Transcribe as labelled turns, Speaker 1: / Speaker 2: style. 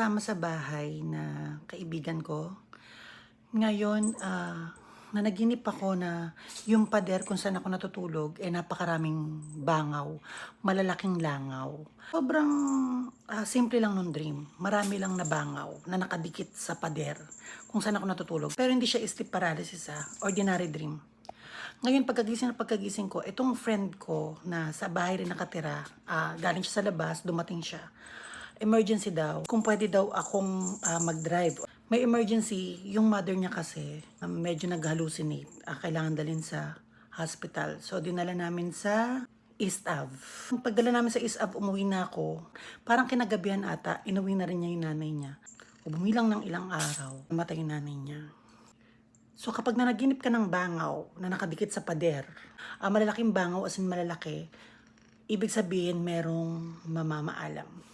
Speaker 1: Kasama sa bahay na kaibigan ko. Ngayon, nanaginip ako na yung pader kung saan ako natutulog, napakaraming bangaw, malalaking langaw. Sobrang simple lang nung dream. Marami lang na bangaw na nakadikit sa pader kung saan ako natutulog. Pero hindi siya sleep paralysis, ordinary dream. Ngayon, pagkagising ko, itong friend ko na sa bahay rin nakatira, galing siya sa labas, dumating siya. Emergency daw, kung pwede daw akong mag-drive. May emergency, yung mother niya kasi medyo nag-hallucinate. Kailangan dalhin sa hospital. So, dinala namin sa East Ave. Pagdala namin sa East Ave, umuwi na ako. Parang kinagabihan ata, inuwi na rin niya yung nanay niya. Bumilang ng ilang araw, namatay yung nanay niya. So kapag nanaginip ka ng bangaw na nakadikit sa pader, malalaking bangaw as in malalaki, ibig sabihin merong mamamaalam.